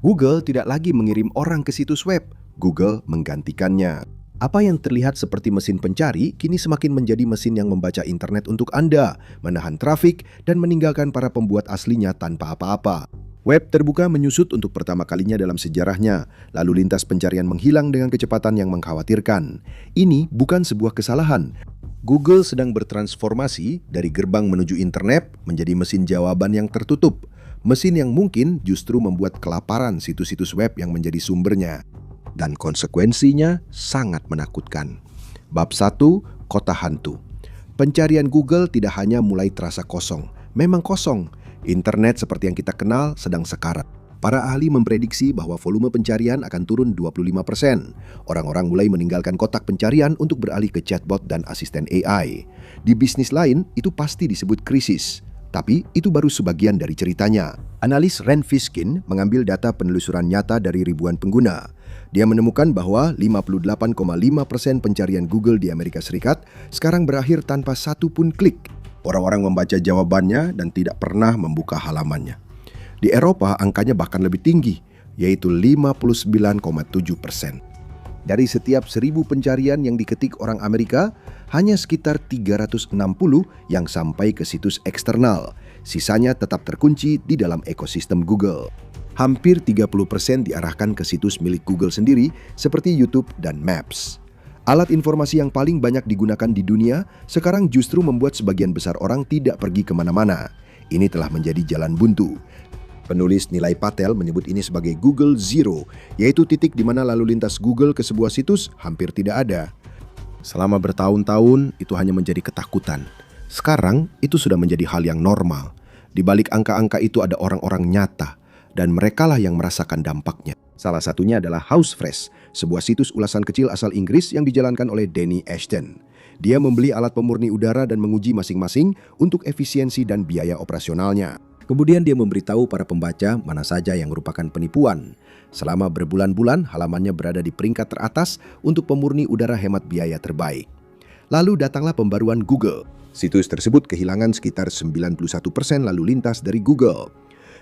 Google tidak lagi mengirim orang ke situs web, Google menggantikannya. Apa yang terlihat seperti mesin pencari kini semakin menjadi mesin yang membaca internet untuk Anda, menahan trafik, dan meninggalkan para pembuat aslinya tanpa apa-apa. Web terbuka menyusut untuk pertama kalinya dalam sejarahnya, lalu lintas pencarian menghilang dengan kecepatan yang mengkhawatirkan. Ini bukan sebuah kesalahan. Google sedang bertransformasi dari gerbang menuju internet menjadi mesin jawaban yang tertutup. Mesin yang mungkin justru membuat kelaparan situs-situs web yang menjadi sumbernya. Dan konsekuensinya sangat menakutkan. Bab 1, Kota Hantu. Pencarian Google tidak hanya mulai terasa kosong, memang kosong. Internet seperti yang kita kenal sedang sekarat. Para ahli memprediksi bahwa volume pencarian akan turun 25%. Orang-orang mulai meninggalkan kotak pencarian untuk beralih ke chatbot dan asisten AI. Di bisnis lain, itu pasti disebut krisis. Tapi itu baru sebagian dari ceritanya. Analis Rand Fishkin mengambil data penelusuran nyata dari ribuan pengguna. Dia menemukan bahwa 58,5% pencarian Google di Amerika Serikat sekarang berakhir tanpa satu pun klik. Orang-orang membaca jawabannya dan tidak pernah membuka halamannya. Di Eropa angkanya bahkan lebih tinggi, yaitu 59,7%. Dari setiap 1.000 pencarian yang diketik orang Amerika, hanya sekitar 360 yang sampai ke situs eksternal. Sisanya tetap terkunci di dalam ekosistem Google. Hampir 30% diarahkan ke situs milik Google sendiri seperti YouTube dan Maps. Alat informasi yang paling banyak digunakan di dunia sekarang justru membuat sebagian besar orang tidak pergi kemana-mana. Ini telah menjadi jalan buntu. Penulis Nilai Patel menyebut ini sebagai Google Zero, yaitu titik di mana lalu lintas Google ke sebuah situs hampir tidak ada. Selama bertahun-tahun, itu hanya menjadi ketakutan. Sekarang, itu sudah menjadi hal yang normal. Di balik angka-angka itu ada orang-orang nyata, dan merekalah yang merasakan dampaknya. Salah satunya adalah Housefresh, sebuah situs ulasan kecil asal Inggris yang dijalankan oleh Danny Ashton. Dia membeli alat pemurni udara dan menguji masing-masing untuk efisiensi dan biaya operasionalnya. Kemudian dia memberitahu para pembaca mana saja yang merupakan penipuan. Selama berbulan-bulan, halamannya berada di peringkat teratas untuk pemurni udara hemat biaya terbaik. Lalu datanglah pembaruan Google. Situs tersebut kehilangan sekitar 91% lalu lintas dari Google.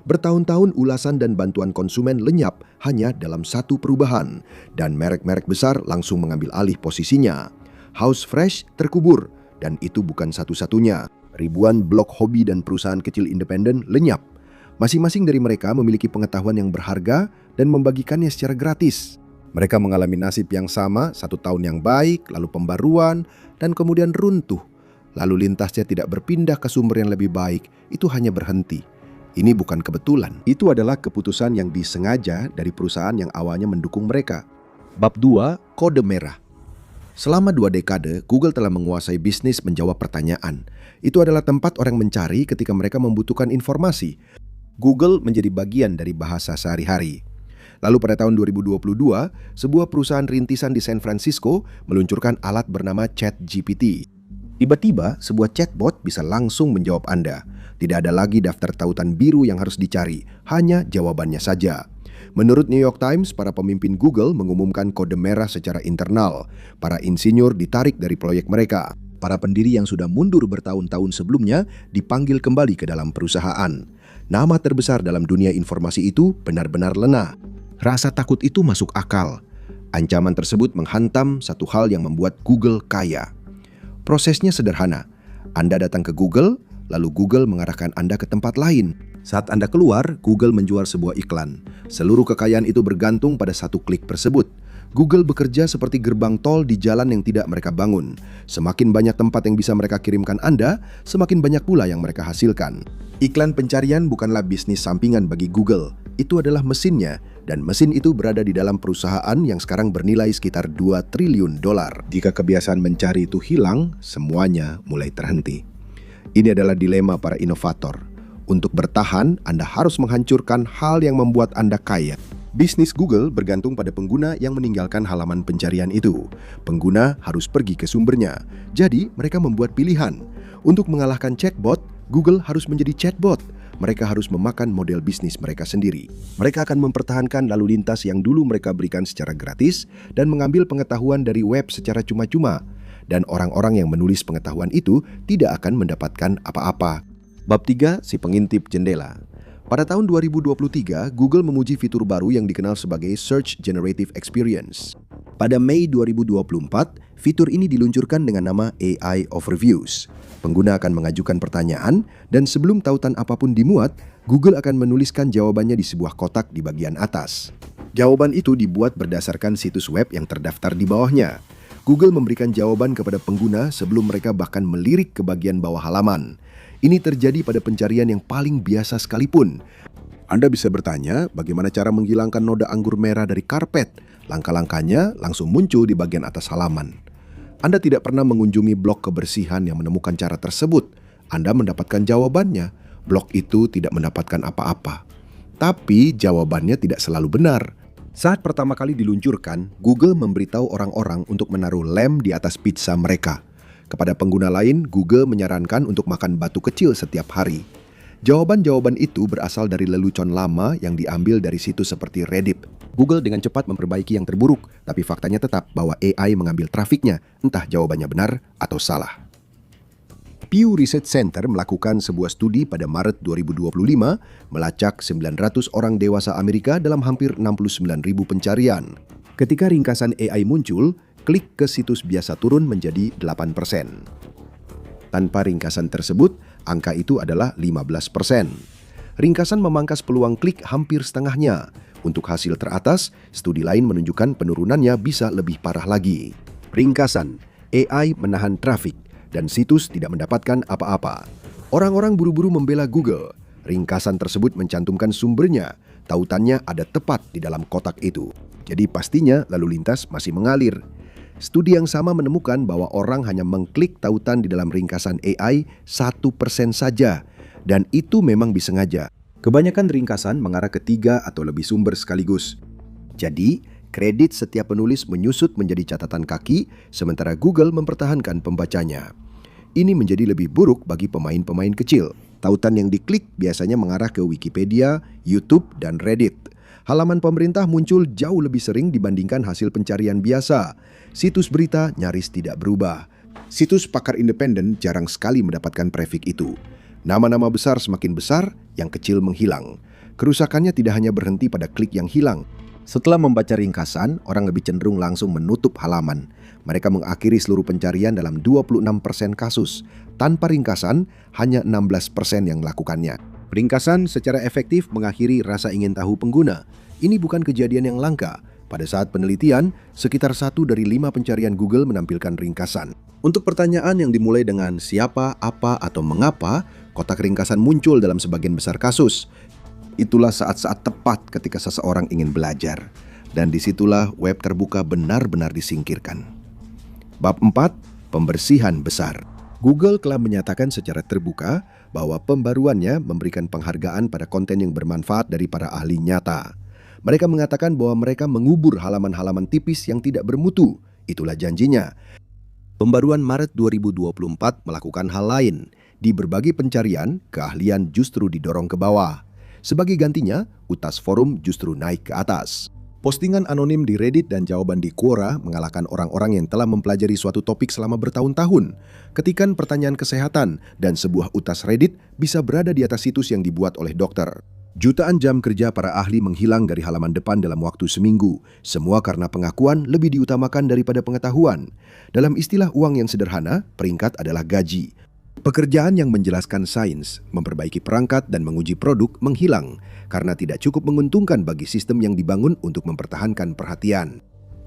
Bertahun-tahun ulasan dan bantuan konsumen lenyap hanya dalam satu perubahan, dan merek-merek besar langsung mengambil alih posisinya. Housefresh terkubur, dan itu bukan satu-satunya. Ribuan blog hobi dan perusahaan kecil independen lenyap. Masing-masing dari mereka memiliki pengetahuan yang berharga dan membagikannya secara gratis. Mereka mengalami nasib yang sama, 1 tahun yang baik, lalu pembaruan, dan kemudian runtuh. Lalu lintasnya tidak berpindah ke sumber yang lebih baik, itu hanya berhenti. Ini bukan kebetulan. Itu adalah keputusan yang disengaja dari perusahaan yang awalnya mendukung mereka. Bab 2, Kode Merah. Selama 2 dekade, Google telah menguasai bisnis menjawab pertanyaan. Itu adalah tempat orang mencari ketika mereka membutuhkan informasi. Google menjadi bagian dari bahasa sehari-hari. Lalu pada tahun 2022, sebuah perusahaan rintisan di San Francisco meluncurkan alat bernama ChatGPT. Tiba-tiba, sebuah chatbot bisa langsung menjawab Anda. Tidak ada lagi daftar tautan biru yang harus dicari, hanya jawabannya saja. Menurut New York Times, para pemimpin Google mengumumkan kode merah secara internal. Para insinyur ditarik dari proyek mereka. Para pendiri yang sudah mundur bertahun-tahun sebelumnya dipanggil kembali ke dalam perusahaan. Nama terbesar dalam dunia informasi itu benar-benar lena. Rasa takut itu masuk akal. Ancaman tersebut menghantam satu hal yang membuat Google kaya. Prosesnya sederhana. Anda datang ke Google, lalu Google mengarahkan Anda ke tempat lain. Saat Anda keluar, Google menjual sebuah iklan. Seluruh kekayaan itu bergantung pada satu klik tersebut. Google bekerja seperti gerbang tol di jalan yang tidak mereka bangun. Semakin banyak tempat yang bisa mereka kirimkan Anda, semakin banyak pula yang mereka hasilkan. Iklan pencarian bukanlah bisnis sampingan bagi Google. Itu adalah mesinnya, dan mesin itu berada di dalam perusahaan yang sekarang bernilai sekitar $2 triliun. Jika kebiasaan mencari itu hilang, semuanya mulai terhenti. Ini adalah dilema para inovator. Untuk bertahan, Anda harus menghancurkan hal yang membuat Anda kaya. Bisnis Google bergantung pada pengguna yang meninggalkan halaman pencarian itu. Pengguna harus pergi ke sumbernya. Jadi, mereka membuat pilihan. Untuk mengalahkan chatbot, Google harus menjadi chatbot. Mereka harus memakan model bisnis mereka sendiri. Mereka akan mempertahankan lalu lintas yang dulu mereka berikan secara gratis dan mengambil pengetahuan dari web secara cuma-cuma. Dan orang-orang yang menulis pengetahuan itu tidak akan mendapatkan apa-apa. Bab 3, si pengintip jendela. Pada tahun 2023, Google memuji fitur baru yang dikenal sebagai Search Generative Experience. Pada Mei 2024, fitur ini diluncurkan dengan nama AI Overviews. Pengguna akan mengajukan pertanyaan, dan sebelum tautan apapun dimuat, Google akan menuliskan jawabannya di sebuah kotak di bagian atas. Jawaban itu dibuat berdasarkan situs web yang terdaftar di bawahnya. Google memberikan jawaban kepada pengguna sebelum mereka bahkan melirik ke bagian bawah halaman. Ini terjadi pada pencarian yang paling biasa sekalipun. Anda bisa bertanya bagaimana cara menghilangkan noda anggur merah dari karpet. Langkah-langkahnya langsung muncul di bagian atas halaman. Anda tidak pernah mengunjungi blog kebersihan yang menemukan cara tersebut. Anda mendapatkan jawabannya. Blog itu tidak mendapatkan apa-apa. Tapi jawabannya tidak selalu benar. Saat pertama kali diluncurkan, Google memberitahu orang-orang untuk menaruh lem di atas pizza mereka. Kepada pengguna lain, Google menyarankan untuk makan batu kecil setiap hari. Jawaban-jawaban itu berasal dari lelucon lama yang diambil dari situs seperti Reddit. Google dengan cepat memperbaiki yang terburuk, tapi faktanya tetap bahwa AI mengambil trafiknya, entah jawabannya benar atau salah. Pew Research Center melakukan sebuah studi pada Maret 2025, melacak 900 orang dewasa Amerika dalam hampir 69.000 pencarian. Ketika ringkasan AI muncul, klik ke situs biasa turun menjadi 8%. Tanpa ringkasan tersebut, angka itu adalah 15%. Ringkasan memangkas peluang klik hampir setengahnya. Untuk hasil teratas, studi lain menunjukkan penurunannya bisa lebih parah lagi. Ringkasan, AI menahan trafik, dan situs tidak mendapatkan apa-apa. Orang-orang buru-buru membela Google. Ringkasan tersebut mencantumkan sumbernya. Tautannya ada tepat di dalam kotak itu. Jadi pastinya lalu lintas masih mengalir. Studi yang sama menemukan bahwa orang hanya mengklik tautan di dalam ringkasan AI 1% saja. Dan itu memang disengaja. Kebanyakan ringkasan mengarah ke 3 atau lebih sumber sekaligus. Jadi, kredit setiap penulis menyusut menjadi catatan kaki, sementara Google mempertahankan pembacanya. Ini menjadi lebih buruk bagi pemain-pemain kecil. Tautan yang diklik biasanya mengarah ke Wikipedia, YouTube, dan Reddit. Halaman pemerintah muncul jauh lebih sering dibandingkan hasil pencarian biasa. Situs berita nyaris tidak berubah. Situs pakar independen jarang sekali mendapatkan prefix itu. Nama-nama besar semakin besar, yang kecil menghilang. Kerusakannya tidak hanya berhenti pada klik yang hilang. Setelah membaca ringkasan, orang lebih cenderung langsung menutup halaman. Mereka mengakhiri seluruh pencarian dalam 26% kasus. Tanpa ringkasan, hanya 16% yang melakukannya. Ringkasan secara efektif mengakhiri rasa ingin tahu pengguna. Ini bukan kejadian yang langka. Pada saat penelitian, sekitar 1 dari 5 pencarian Google menampilkan ringkasan. Untuk pertanyaan yang dimulai dengan siapa, apa, atau mengapa, kotak ringkasan muncul dalam sebagian besar kasus. Itulah saat-saat tepat ketika seseorang ingin belajar. Dan disitulah web terbuka benar-benar disingkirkan. Bab 4. Pembersihan besar. Google telah menyatakan secara terbuka bahwa pembaruannya memberikan penghargaan pada konten yang bermanfaat dari para ahli nyata. Mereka mengatakan bahwa mereka mengubur halaman-halaman tipis yang tidak bermutu. Itulah janjinya. Pembaruan Maret 2024 melakukan hal lain. Di berbagai pencarian, keahlian justru didorong ke bawah. Sebagai gantinya, utas forum justru naik ke atas. Postingan anonim di Reddit dan jawaban di Quora mengalahkan orang-orang yang telah mempelajari suatu topik selama bertahun-tahun. Ketikan pertanyaan kesehatan dan sebuah utas Reddit bisa berada di atas situs yang dibuat oleh dokter. Jutaan jam kerja para ahli menghilang dari halaman depan dalam waktu seminggu. Semua karena pengakuan lebih diutamakan daripada pengetahuan. Dalam istilah uang yang sederhana, peringkat adalah gaji. Pekerjaan yang menjelaskan sains, memperbaiki perangkat dan menguji produk menghilang karena tidak cukup menguntungkan bagi sistem yang dibangun untuk mempertahankan perhatian.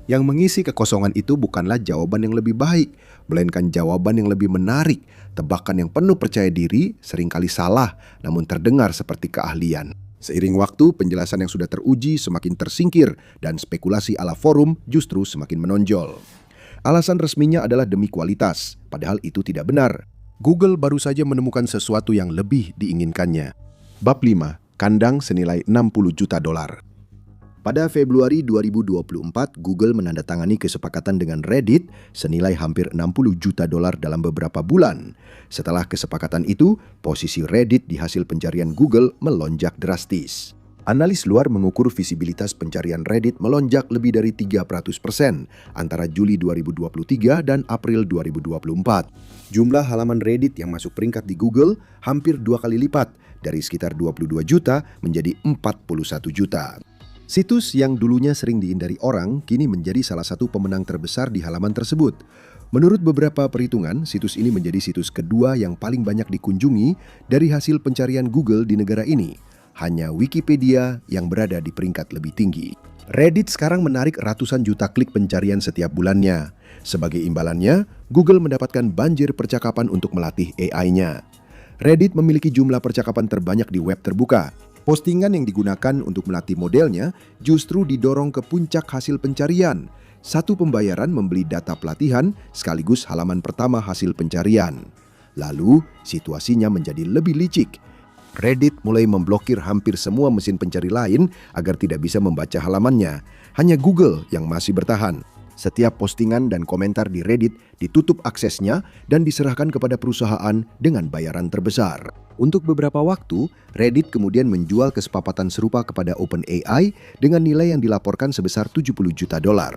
Yang mengisi kekosongan itu bukanlah jawaban yang lebih baik, melainkan jawaban yang lebih menarik, tebakan yang penuh percaya diri, seringkali salah, namun terdengar seperti keahlian. Seiring waktu, penjelasan yang sudah teruji semakin tersingkir dan spekulasi ala forum justru semakin menonjol. Alasan resminya adalah demi kualitas, padahal itu tidak benar. Google baru saja menemukan sesuatu yang lebih diinginkannya. Bab 5. Kandang senilai $60 juta. Pada Februari 2024, Google menandatangani kesepakatan dengan Reddit senilai hampir $60 juta dalam beberapa bulan. Setelah kesepakatan itu, posisi Reddit di hasil pencarian Google melonjak drastis. Analis luar mengukur visibilitas pencarian Reddit melonjak lebih dari 300% antara Juli 2023 dan April 2024. Jumlah halaman Reddit yang masuk peringkat di Google hampir 2 kali lipat dari sekitar 22 juta menjadi 41 juta. Situs yang dulunya sering dihindari orang kini menjadi salah satu pemenang terbesar di halaman tersebut. Menurut beberapa perhitungan, situs ini menjadi situs kedua yang paling banyak dikunjungi dari hasil pencarian Google di negara ini. Hanya Wikipedia yang berada di peringkat lebih tinggi. Reddit sekarang menarik ratusan juta klik pencarian setiap bulannya. Sebagai imbalannya, Google mendapatkan banjir percakapan untuk melatih AI-nya. Reddit memiliki jumlah percakapan terbanyak di web terbuka. Postingan yang digunakan untuk melatih modelnya justru didorong ke puncak hasil pencarian. Satu pembayaran membeli data pelatihan sekaligus halaman pertama hasil pencarian. Lalu, situasinya menjadi lebih licik. Reddit mulai memblokir hampir semua mesin pencari lain agar tidak bisa membaca halamannya. Hanya Google yang masih bertahan. Setiap postingan dan komentar di Reddit ditutup aksesnya dan diserahkan kepada perusahaan dengan bayaran terbesar. Untuk beberapa waktu, Reddit kemudian menjual kesepakatan serupa kepada OpenAI dengan nilai yang dilaporkan sebesar 70 juta dolar.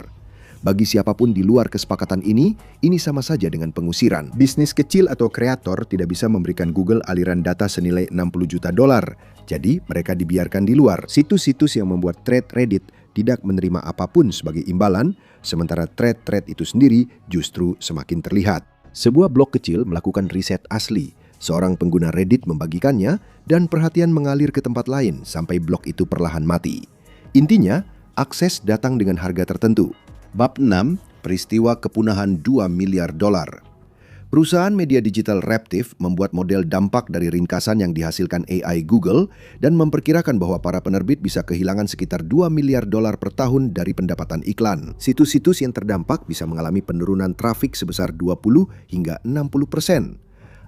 Bagi siapapun di luar kesepakatan ini sama saja dengan pengusiran. Bisnis kecil atau kreator tidak bisa memberikan Google aliran data senilai 60 juta dolar. Jadi mereka dibiarkan di luar. Situs-situs yang membuat thread Reddit tidak menerima apapun sebagai imbalan, sementara thread itu sendiri justru semakin terlihat. Sebuah blog kecil melakukan riset asli. Seorang pengguna Reddit membagikannya dan perhatian mengalir ke tempat lain sampai blog itu perlahan mati. Intinya, akses datang dengan harga tertentu. Bab 6, peristiwa kepunahan 2 miliar dolar. Perusahaan media digital Raptive membuat model dampak dari ringkasan yang dihasilkan AI Google dan memperkirakan bahwa para penerbit bisa kehilangan sekitar 2 miliar dolar per tahun dari pendapatan iklan. Situs-situs yang terdampak bisa mengalami penurunan trafik sebesar 20 hingga 60%.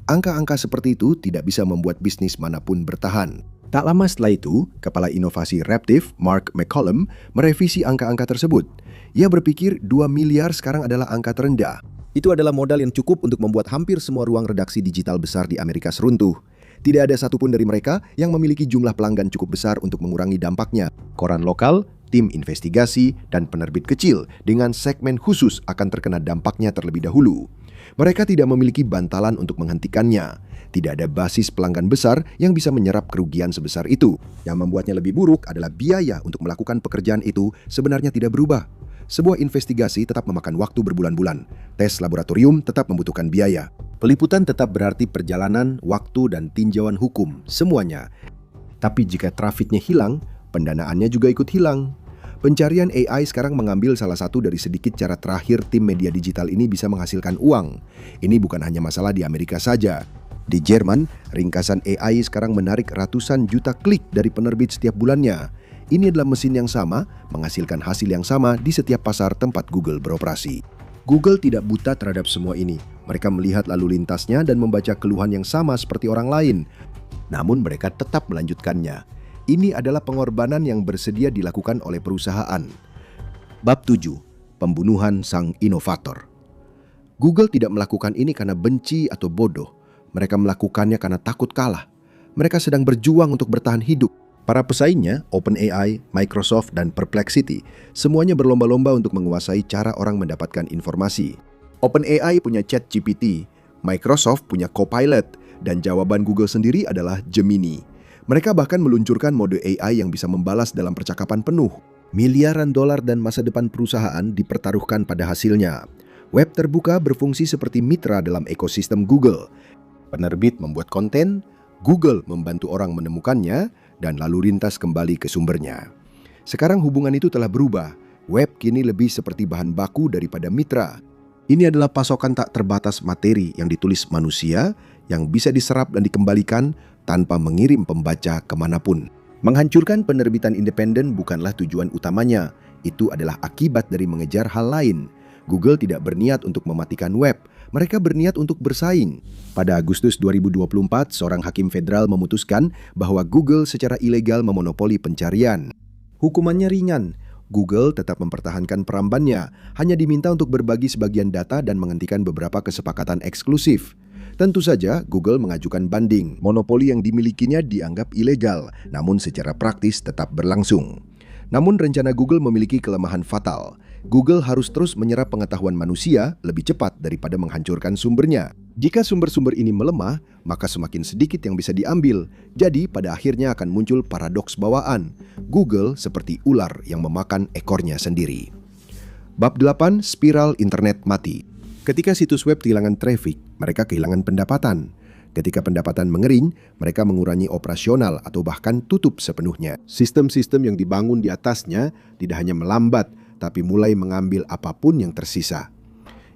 Angka-angka seperti itu tidak bisa membuat bisnis manapun bertahan. Tak lama setelah itu, Kepala Inovasi Raptive, Mark McCollum, merevisi angka-angka tersebut. Ia berpikir 2 miliar sekarang adalah angka terendah. Itu adalah modal yang cukup untuk membuat hampir semua ruang redaksi digital besar di Amerika seruntuh. Tidak ada satupun dari mereka yang memiliki jumlah pelanggan cukup besar untuk mengurangi dampaknya. Koran lokal, tim investigasi, dan penerbit kecil dengan segmen khusus akan terkena dampaknya terlebih dahulu. Mereka tidak memiliki bantalan untuk menghentikannya. Tidak ada basis pelanggan besar yang bisa menyerap kerugian sebesar itu. Yang membuatnya lebih buruk adalah biaya untuk melakukan pekerjaan itu sebenarnya tidak berubah. Sebuah investigasi tetap memakan waktu berbulan-bulan. Tes laboratorium tetap membutuhkan biaya. Peliputan tetap berarti perjalanan, waktu, dan tinjauan hukum. Semuanya. Tapi jika trafiknya hilang, pendanaannya juga ikut hilang. Pencarian AI sekarang mengambil salah satu dari sedikit cara terakhir tim media digital ini bisa menghasilkan uang. Ini bukan hanya masalah di Amerika saja. Di Jerman, ringkasan AI sekarang menarik ratusan juta klik dari penerbit setiap bulannya. Ini adalah mesin yang sama, menghasilkan hasil yang sama di setiap pasar tempat Google beroperasi. Google tidak buta terhadap semua ini. Mereka melihat lalu lintasnya dan membaca keluhan yang sama seperti orang lain. Namun mereka tetap melanjutkannya. Ini adalah pengorbanan yang bersedia dilakukan oleh perusahaan. Bab 7. Pembunuhan sang inovator. Google tidak melakukan ini karena benci atau bodoh. Mereka melakukannya karena takut kalah. Mereka sedang berjuang untuk bertahan hidup. Para pesaingnya, OpenAI, Microsoft, dan Perplexity, semuanya berlomba-lomba untuk menguasai cara orang mendapatkan informasi. OpenAI punya ChatGPT, Microsoft punya Copilot, dan jawaban Google sendiri adalah Gemini. Mereka bahkan meluncurkan mode AI yang bisa membalas dalam percakapan penuh. Miliaran dolar dan masa depan perusahaan dipertaruhkan pada hasilnya. Web terbuka berfungsi seperti mitra dalam ekosistem Google. Penerbit membuat konten, Google membantu orang menemukannya, dan lalu lintas kembali ke sumbernya. Sekarang hubungan itu telah berubah. Web kini lebih seperti bahan baku daripada mitra. Ini adalah pasokan tak terbatas materi yang ditulis manusia, yang bisa diserap dan dikembalikan tanpa mengirim pembaca kemanapun. Menghancurkan penerbitan independen bukanlah tujuan utamanya. Itu adalah akibat dari mengejar hal lain. Google tidak berniat untuk mematikan web. Mereka berniat untuk bersaing. Pada Agustus 2024, seorang hakim federal memutuskan bahwa Google secara ilegal memonopoli pencarian. Hukumannya ringan. Google tetap mempertahankan perambannya, hanya diminta untuk berbagi sebagian data dan menghentikan beberapa kesepakatan eksklusif. Tentu saja, Google mengajukan banding. Monopoli yang dimilikinya dianggap ilegal, namun secara praktis tetap berlangsung. Namun rencana Google memiliki kelemahan fatal. Google harus terus menyerap pengetahuan manusia lebih cepat daripada menghancurkan sumbernya. Jika sumber-sumber ini melemah, maka semakin sedikit yang bisa diambil. Jadi pada akhirnya akan muncul paradoks bawaan. Google seperti ular yang memakan ekornya sendiri. Bab 8, spiral internet mati. Ketika situs web kehilangan traffic, mereka kehilangan pendapatan. Ketika pendapatan mengering, mereka mengurangi operasional atau bahkan tutup sepenuhnya. Sistem-sistem yang dibangun di atasnya tidak hanya melambat, tapi mulai mengambil apapun yang tersisa.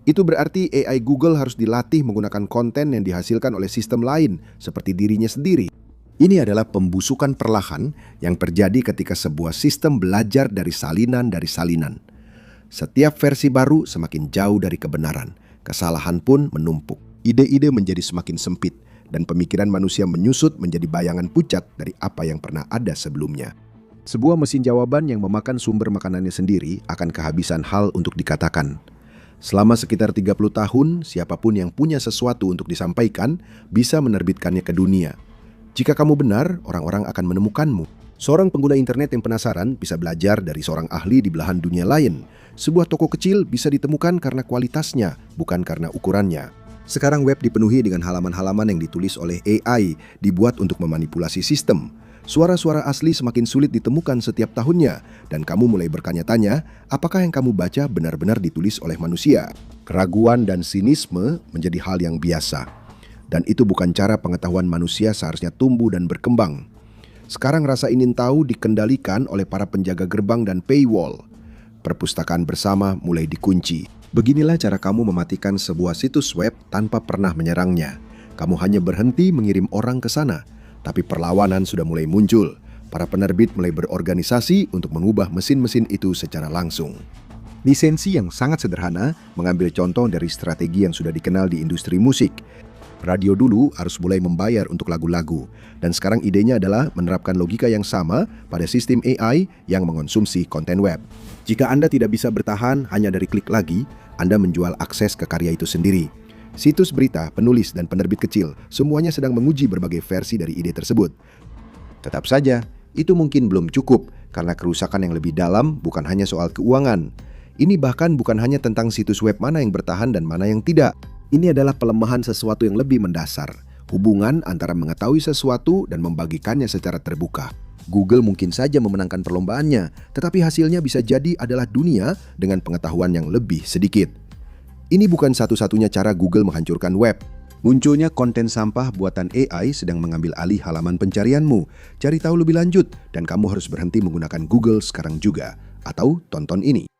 Itu berarti AI Google harus dilatih menggunakan konten yang dihasilkan oleh sistem lain, seperti dirinya sendiri. Ini adalah pembusukan perlahan yang terjadi ketika sebuah sistem belajar dari salinan. Setiap versi baru semakin jauh dari kebenaran. Kesalahan pun menumpuk. Ide-ide menjadi semakin sempit, dan pemikiran manusia menyusut menjadi bayangan pucat dari apa yang pernah ada sebelumnya. Sebuah mesin jawaban yang memakan sumber makanannya sendiri akan kehabisan hal untuk dikatakan. Selama sekitar 30 tahun, siapapun yang punya sesuatu untuk disampaikan bisa menerbitkannya ke dunia. Jika kamu benar, orang-orang akan menemukanmu. Seorang pengguna internet yang penasaran bisa belajar dari seorang ahli di belahan dunia lain. Sebuah toko kecil bisa ditemukan karena kualitasnya, bukan karena ukurannya. Sekarang web dipenuhi dengan halaman-halaman yang ditulis oleh AI, dibuat untuk memanipulasi sistem. Suara-suara asli semakin sulit ditemukan setiap tahunnya, dan kamu mulai bertanya-tanya, apakah yang kamu baca benar-benar ditulis oleh manusia? Keraguan dan sinisme menjadi hal yang biasa. Dan itu bukan cara pengetahuan manusia seharusnya tumbuh dan berkembang. Sekarang rasa ingin tahu dikendalikan oleh para penjaga gerbang dan paywall. Perpustakaan bersama mulai dikunci. Beginilah cara kamu mematikan sebuah situs web tanpa pernah menyerangnya. Kamu hanya berhenti mengirim orang ke sana. Tapi perlawanan sudah mulai muncul. Para penerbit mulai berorganisasi untuk mengubah mesin-mesin itu secara langsung. Lisensi yang sangat sederhana mengambil contoh dari strategi yang sudah dikenal di industri musik. Radio dulu harus mulai membayar untuk lagu-lagu. Dan sekarang idenya adalah menerapkan logika yang sama pada sistem AI yang mengonsumsi konten web. Jika Anda tidak bisa bertahan hanya dari klik lagi, Anda menjual akses ke karya itu sendiri. Situs berita, penulis, dan penerbit kecil semuanya sedang menguji berbagai versi dari ide tersebut. Tetap saja, itu mungkin belum cukup karena kerusakan yang lebih dalam bukan hanya soal keuangan. Ini bahkan bukan hanya tentang situs web mana yang bertahan dan mana yang tidak. Ini adalah pelemahan sesuatu yang lebih mendasar. Hubungan antara mengetahui sesuatu dan membagikannya secara terbuka. Google mungkin saja memenangkan perlombaannya, tetapi hasilnya bisa jadi adalah dunia dengan pengetahuan yang lebih sedikit. Ini bukan satu-satunya cara Google menghancurkan web. Munculnya konten sampah buatan AI sedang mengambil alih halaman pencarianmu. Cari tahu lebih lanjut, dan kamu harus berhenti menggunakan Google sekarang juga. Atau tonton ini.